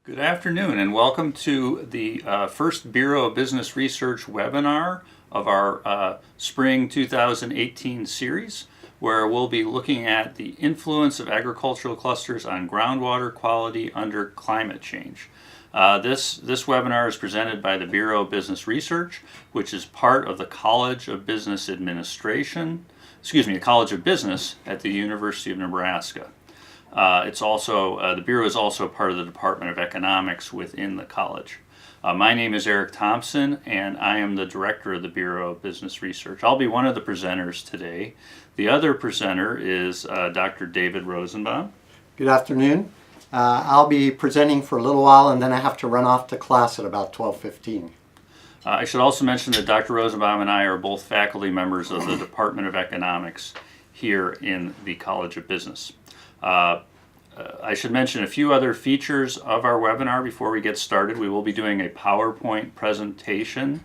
Good afternoon and welcome to the first Bureau of Business Research webinar of our Spring 2018 series, where we'll be looking at the influence of agricultural clusters on groundwater quality under climate change. This webinar is presented by the Bureau of Business Research, which is part of the College of Business Administration, the College of Business at the University of Nebraska. The Bureau is also part of the Department of Economics within the college. My name is Eric Thompson, and I am the Director of the Bureau of Business Research. I'll be one of the presenters today. The other presenter is Dr. David Rosenbaum. Good afternoon. I'll be presenting for a little while, and then I have to run off to class at about 12:15. I should also mention that Dr. Rosenbaum and I are both faculty members of the Department of Economics here in the College of Business. I should mention a few other features of our webinar before we get started. We will be doing a PowerPoint presentation,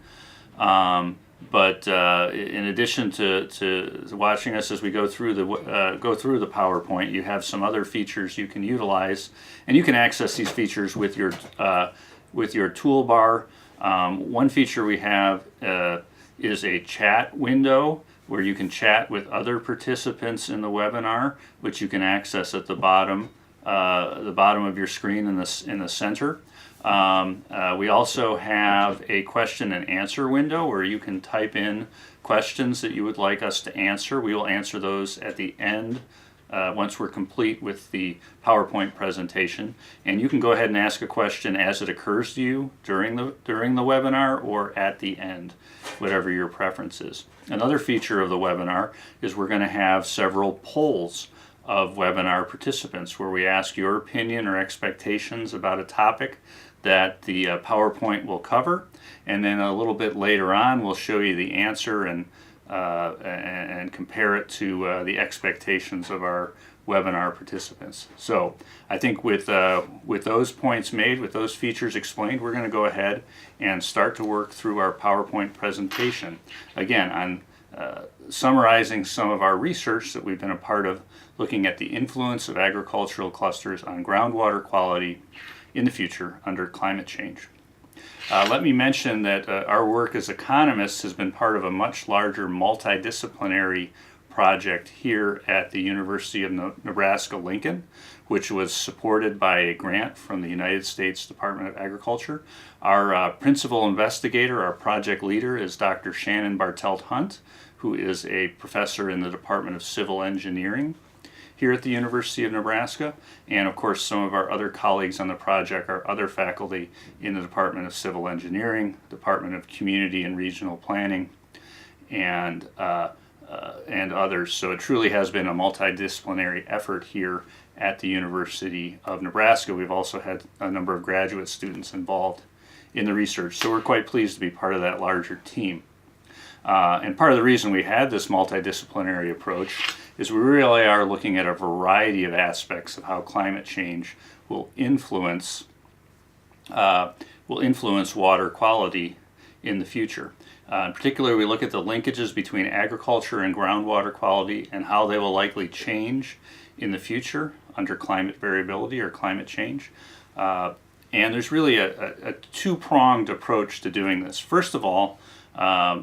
but in addition to watching us as we go through the PowerPoint, you have some other features you can utilize, and you can access these features with your toolbar. One feature we have is a chat window where you can chat with other participants in the webinar, which you can access at the bottom of your screen in the center. We also have a question and answer window where you can type in questions that you would like us to answer. We will answer those at the end once we're complete with the PowerPoint presentation. And you can go ahead and ask a question as it occurs to you during the webinar or at the end, whatever your preference is. Another feature of the webinar is we're going to have several polls of webinar participants where we ask your opinion or expectations about a topic that the PowerPoint will cover, and then a little bit later on we'll show you the answer and compare it to the expectations of our webinar participants. So I think with those points made, with those features explained, we're going to go ahead and start to work through our PowerPoint presentation. Again, on summarizing some of our research that we've been a part of, looking at the influence of agricultural clusters on groundwater quality in the future under climate change. Let me mention that our work as economists has been part of a much larger multidisciplinary project here at the University of Nebraska-Lincoln, which was supported by a grant from the United States Department of Agriculture. Our principal investigator, our project leader, is Dr. Shannon Bartelt-Hunt, who is a professor in the Department of Civil Engineering here at the University of Nebraska, and of course some of our other colleagues on the project are other faculty in the Department of Civil Engineering, Department of Community and Regional Planning, and others. So it truly has been a multidisciplinary effort here at the University of Nebraska. We've also had a number of graduate students involved in the research, so we're quite pleased to be part of that larger team. And part of the reason we had this multidisciplinary approach is we really are looking at a variety of aspects of how climate change will influence water quality in the future. In particular, we look at the linkages between agriculture and groundwater quality and how they will likely change in the future under climate variability or climate change. And there's really a two-pronged approach to doing this. First of all,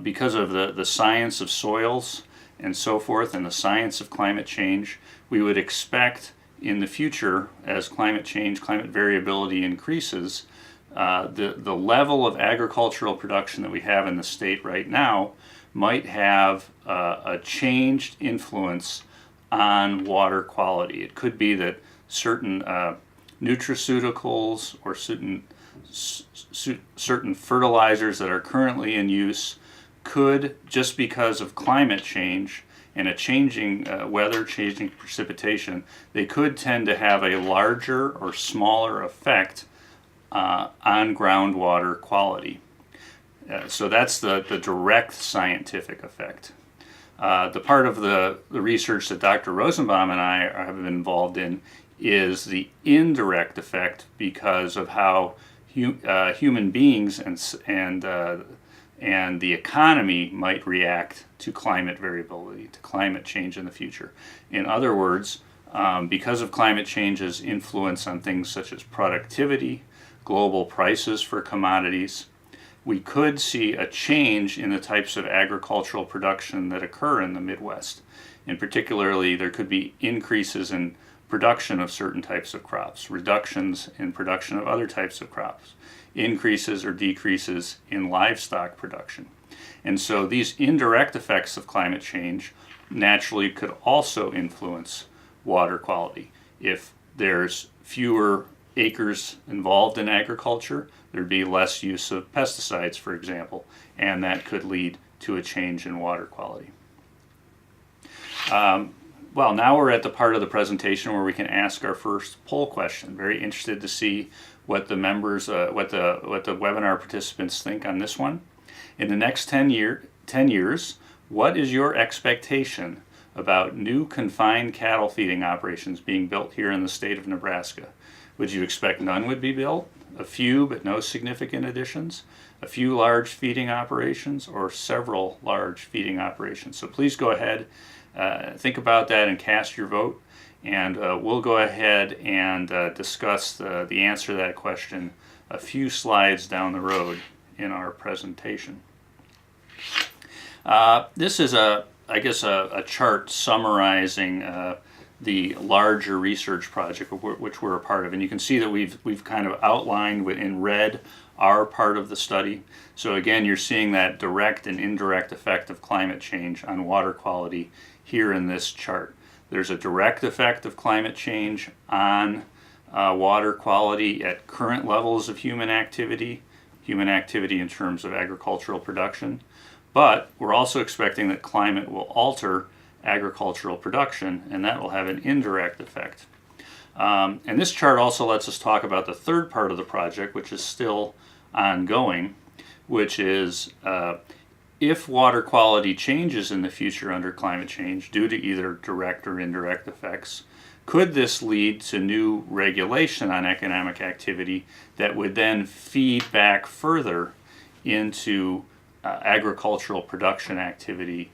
because of the science of soils and so forth and the science of climate change, we would expect in the future, as climate change, climate variability increases, the level of agricultural production that we have in the state right now might have a changed influence on water quality. It could be that certain nutraceuticals or certain fertilizers that are currently in use could, just because of climate change and a changing weather, changing precipitation, they could tend to have a larger or smaller effect on groundwater quality. So that's the direct scientific effect. The part of the research that Dr. Rosenbaum and I have been involved in is the indirect effect because of how human beings and the economy might react to climate variability, to climate change in the future. In other words, because of climate change's influence on things such as productivity, global prices for commodities. We could see a change in the types of agricultural production that occur in the Midwest. And particularly, there could be increases in production of certain types of crops, reductions in production of other types of crops, increases or decreases in livestock production. And so these indirect effects of climate change naturally could also influence water quality. If there's fewer acres involved in agriculture, there'd be less use of pesticides, for example, and that could lead to a change in water quality. Well, now we're at the part of the presentation where we can ask our first poll question. Very interested to see what the members, what the webinar participants think on this one. In the next 10 years, what is your expectation about new confined cattle feeding operations being built here in the state of Nebraska? Would you expect none would be built, a few but no significant additions, a few large feeding operations, or several large feeding operations? So please go ahead, think about that and cast your vote, and we'll go ahead and discuss the answer to that question a few slides down the road in our presentation. This is I guess a chart summarizing the larger research project which we're a part of, and you can see that we've kind of outlined in red our part of the study. So again, you're seeing that direct and indirect effect of climate change on water quality here in this chart. There's a direct effect of climate change on water quality at current levels of human activity in terms of agricultural production. But we're also expecting that climate will alter agricultural production, and that will have an indirect effect. And this chart also lets us talk about the third part of the project, which is still ongoing, which is if water quality changes in the future under climate change due to either direct or indirect effects, could this lead to new regulation on economic activity that would then feed back further into agricultural production activity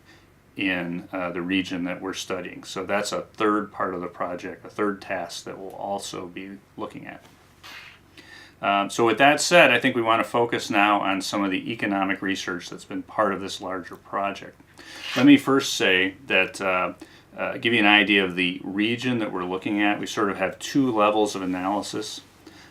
in the region that we're studying? So that's a third part of the project, a third task that we'll also be looking at. So with that said, I think we want to focus now on some of the economic research that's been part of this larger project. Let me first say that, give you an idea of the region that we're looking at. We sort of have two levels of analysis.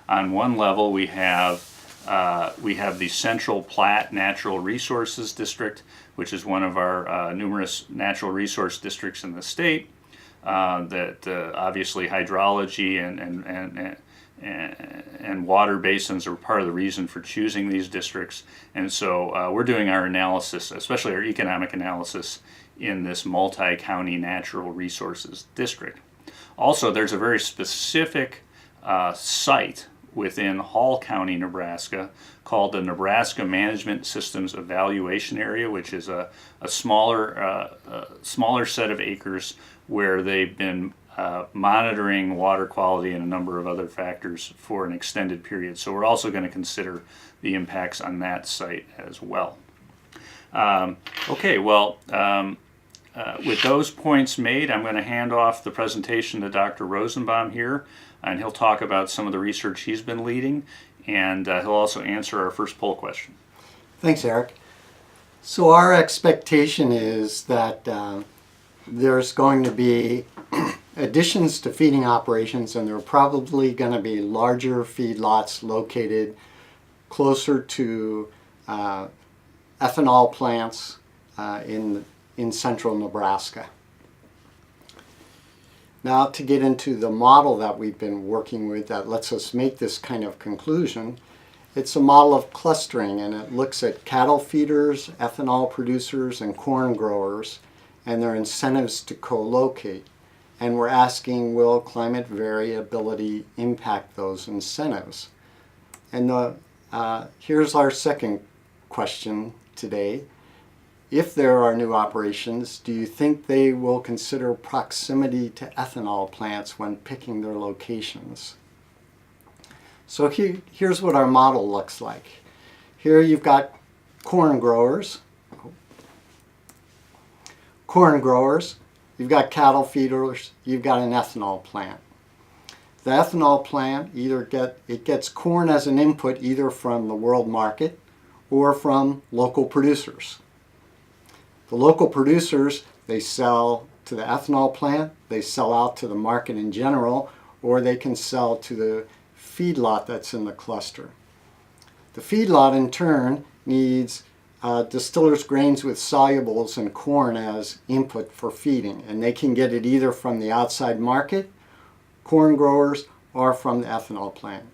On one level, we have the Central Platte Natural Resources District, which is one of our numerous natural resource districts in the state. That obviously hydrology and water basins are part of the reason for choosing these districts. And so we're doing our analysis, especially our economic analysis, in this multi-county natural resources district. Also, there's a very specific site within Hall County, Nebraska, called the Nebraska Management Systems Evaluation Area, which is a smaller set of acres where they've been monitoring water quality and a number of other factors for an extended period. So we're also going to consider the impacts on that site as well. Okay, well, with those points made, I'm going to hand off the presentation to Dr. Rosenbaum here, and he'll talk about some of the research he's been leading, and he'll also answer our first poll question. Thanks, Eric. So our expectation is that there's going to be additions to feeding operations, and there are probably going to be larger feedlots located closer to ethanol plants in central Nebraska. Now, to get into the model that we've been working with that lets us make this kind of conclusion, it's a model of clustering, and it looks at cattle feeders, ethanol producers, and corn growers, and their incentives to co-locate. And we're asking, will climate variability impact those incentives? And here's our second question today. If there are new operations, do you think they will consider proximity to ethanol plants when picking their locations? So here's what our model looks like. Here you've got corn growers, you've got cattle feeders, you've got an ethanol plant. the ethanol plant gets corn as an input either from the world market or from local producers. The local producers, they sell to the ethanol plant, they sell out to the market in general, or they can sell to the feedlot that's in the cluster. The feedlot in turn needs distillers' grains with solubles and corn as input for feeding, and they can get it either from the outside market, corn growers, or from the ethanol plant.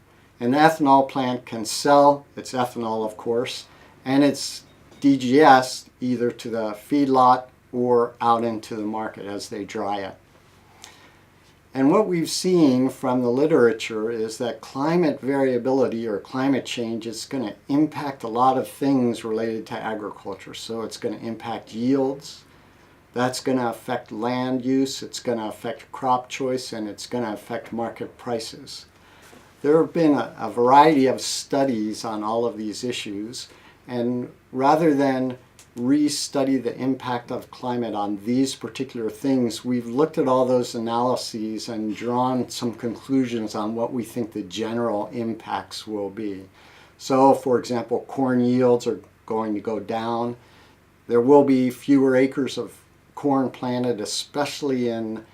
And the ethanol plant can sell its ethanol, of course, and its DGS either to the feedlot or out into the market as they dry it. And what we've seen from the literature is that climate variability or climate change is going to impact a lot of things related to agriculture. So it's going to impact yields, that's going to affect land use, it's going to affect crop choice, and it's going to affect market prices. There have been a variety of studies on all of these issues, and rather than re-study the impact of climate on these particular things, we've looked at all those analyses and drawn some conclusions on what we think the general impacts will be. So, for example, corn yields are going to go down. There will be fewer acres of corn planted, especially in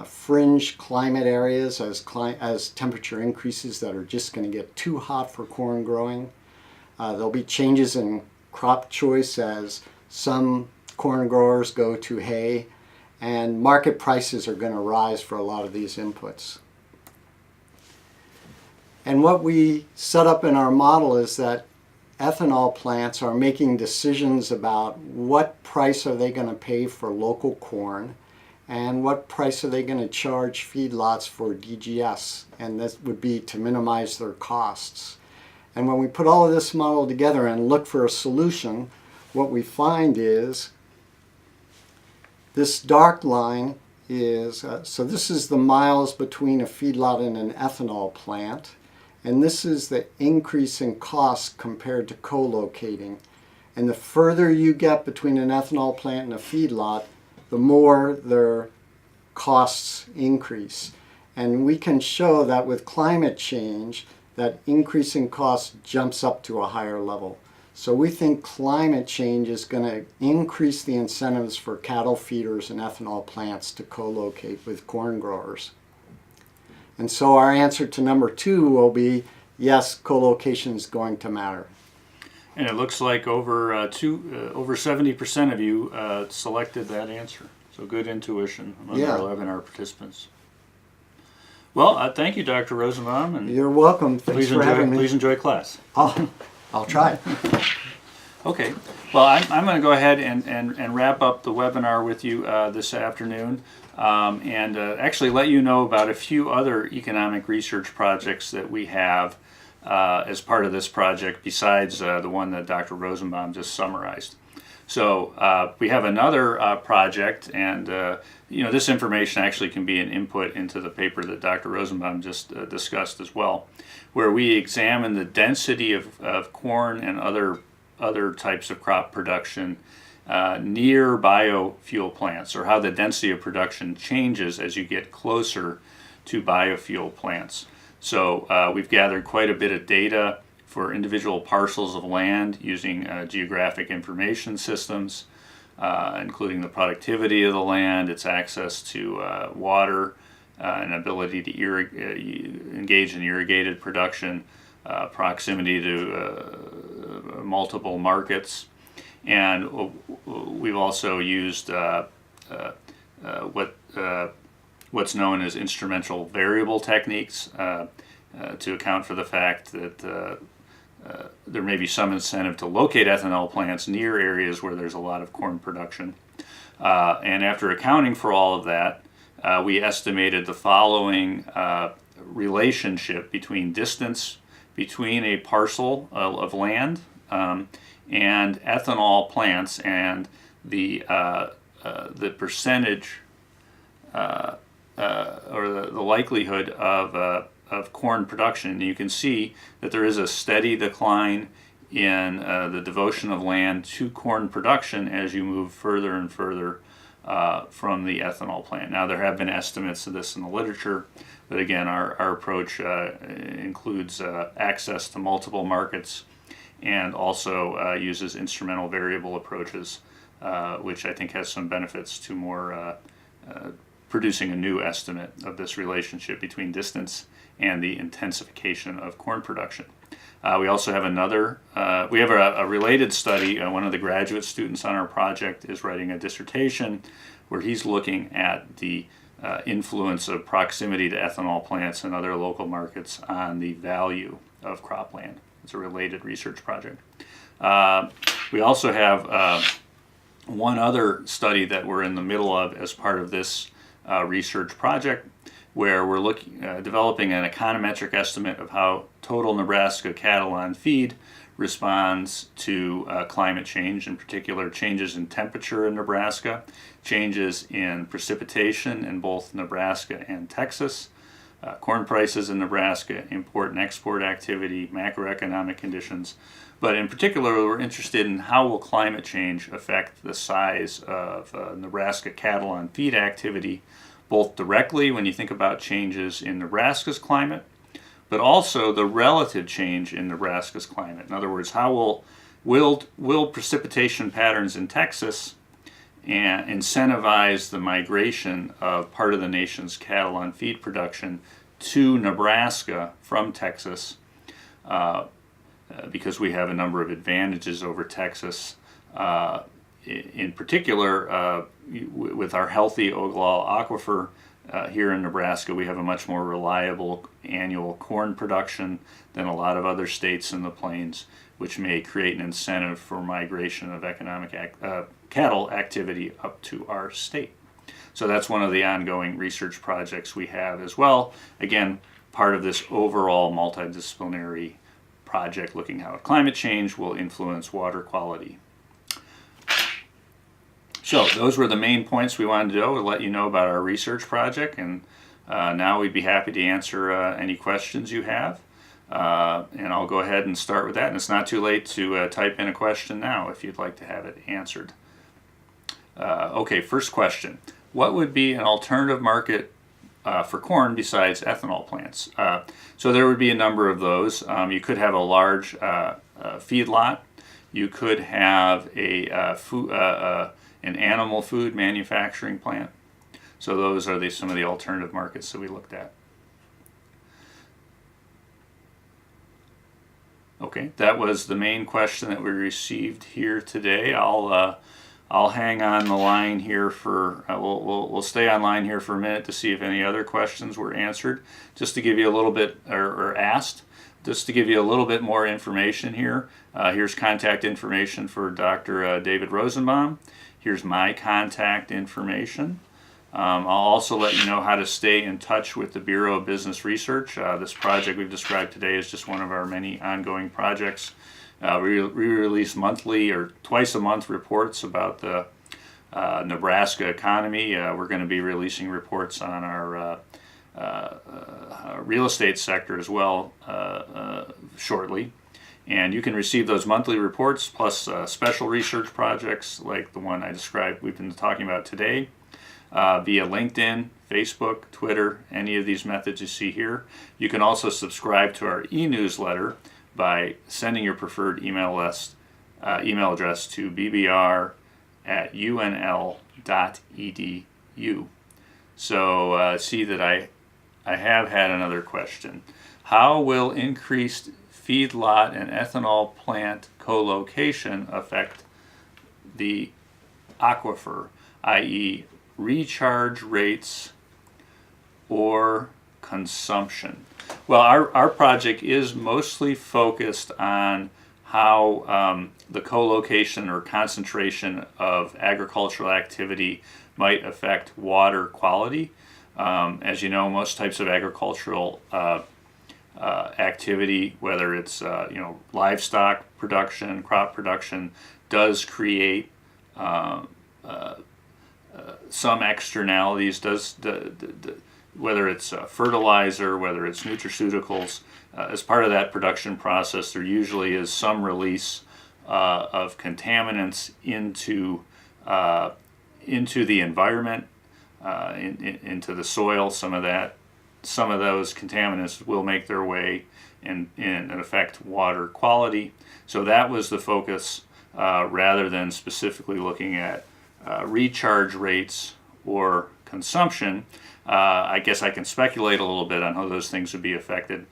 fringe climate areas as temperature increases that are just going to get too hot for corn growing. There'll be changes in crop choice as some corn growers go to hay, and market prices are going to rise for a lot of these inputs. And what we set up in our model is that ethanol plants are making decisions about what price are they going to pay for local corn and what price are they going to charge feedlots for DGS, and this would be to minimize their costs. And when we put all of this model together and look for a solution, what we find is this dark line is, so this is the miles between a feedlot and an ethanol plant, and this is the increase in cost compared to co-locating. And the further you get between an ethanol plant and a feedlot, the more their costs increase. And we can show that with climate change, that increasing cost jumps up to a higher level. So we think climate change is going to increase the incentives for cattle feeders and ethanol plants to co-locate with corn growers. And so our answer to number 2 will be, yes, co-location is going to matter. And it looks like over 70% of you selected that answer. So good intuition among our webinar participants. Well, thank you, Dr. Rosenbaum. And you're welcome. Thanks for having me. Please enjoy class. I'll try. Okay. Well, I'm going to go ahead and wrap up the webinar with you this afternoon and actually let you know about a few other economic research projects that we have as part of this project besides the one that Dr. Rosenbaum just summarized. So we have another project, and this information actually can be an input into the paper that Dr. Rosenbaum just discussed as well, where we examine the density of corn and other types of crop production near biofuel plants, or how the density of production changes as you get closer to biofuel plants. So we've gathered quite a bit of data for individual parcels of land using geographic information systems, including the productivity of the land, its access to water, and ability to engage in irrigated production, proximity to multiple markets. And we've also used what's known as instrumental variable techniques to account for the fact that there may be some incentive to locate ethanol plants near areas where there's a lot of corn production. And after accounting for all of that, we estimated the following relationship between distance between a parcel of land and ethanol plants, and the percentage or the likelihood of corn production. And you can see that there is a steady decline in the devotion of land to corn production as you move further and further from the ethanol plant. Now, there have been estimates of this in the literature, but again, our approach includes access to multiple markets and also uses instrumental variable approaches, which I think has some benefits to more producing a new estimate of this relationship between distance and the intensification of corn production. We also have we have a related study. One of the graduate students on our project is writing a dissertation where he's looking at the influence of proximity to ethanol plants and other local markets on the value of cropland. It's a related research project. We also have one other study that we're in the middle of as part of this research project, where we're developing an econometric estimate of how total Nebraska cattle on feed responds to climate change, in particular changes in temperature in Nebraska, changes in precipitation in both Nebraska and Texas, corn prices in Nebraska, import and export activity, macroeconomic conditions. But in particular, we're interested in how will climate change affect the size of Nebraska cattle on feed activity, both directly when you think about changes in Nebraska's climate, but also the relative change in Nebraska's climate. In other words, how will precipitation patterns in Texas and incentivize the migration of part of the nation's cattle on feed production to Nebraska from Texas, because we have a number of advantages over Texas. In particular, with our healthy Oglala aquifer here in Nebraska, we have a much more reliable annual corn production than a lot of other states in the plains, which may create an incentive for migration of economic cattle activity up to our state. So that's one of the ongoing research projects we have as well. Again, part of this overall multidisciplinary project looking how climate change will influence water quality. So those were the main points we wanted to do to let you know about our research project, and now we'd be happy to answer any questions you have. And I'll go ahead and start with that, and it's not too late to type in a question now if you'd like to have it answered. Okay, first question. What would be an alternative market for corn besides ethanol plants? So there would be a number of those. You could have a large feedlot. You could have an animal food manufacturing plant. So those are some of the alternative markets that we looked at. Okay, that was the main question that we received here today. I'll hang on the line here for we'll stay online here for a minute to see if any other questions were answered. Just to give you a little bit or asked. Just to give you a little bit more information here. Here's contact information for Dr. David Rosenbaum. Here's my contact information. I'll also let you know how to stay in touch with the Bureau of Business Research. This project we've described today is just one of our many ongoing projects. We release monthly or twice a month reports about the Nebraska economy. We're going to be releasing reports on our real estate sector as well shortly. And you can receive those monthly reports plus special research projects like the one I described we've been talking about today via LinkedIn, Facebook, Twitter, any of these methods you see here. You can also subscribe to our e-newsletter by sending your preferred email address to bbr@unl.edu. So see that I have had another question. How will increased feedlot and ethanol plant co-location affect the aquifer, i.e. recharge rates or consumption? Well, our project is mostly focused on how the co-location or concentration of agricultural activity might affect water quality. As you know, most types of agricultural activity, whether it's livestock production, crop production, does create some externalities. Whether it's fertilizer, whether it's nutraceuticals, as part of that production process, there usually is some release of contaminants into into the environment, into the soil. Some of those contaminants will make their way and affect water quality. So that was the focus, rather than specifically looking at recharge rates or consumption. I guess I can speculate a little bit on how those things would be affected.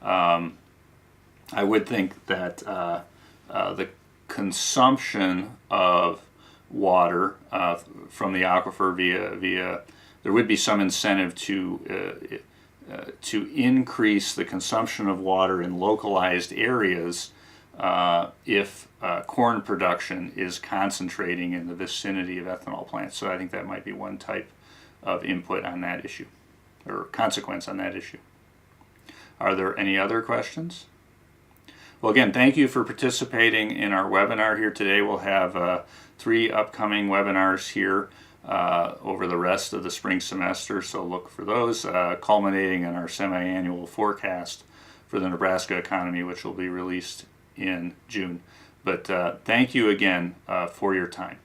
I would think that the consumption of water from the aquifer via there would be some incentive to increase the consumption of water in localized areas if corn production is concentrating in the vicinity of ethanol plants. So I think that might be one type of input on that issue, or consequence on that issue. Are there any other questions? Well, again, thank you for participating in our webinar here today. We'll have 3 upcoming webinars here over the rest of the spring semester, so look for those, culminating in our semi-annual forecast for the Nebraska economy, which will be released in June. But thank you again for your time.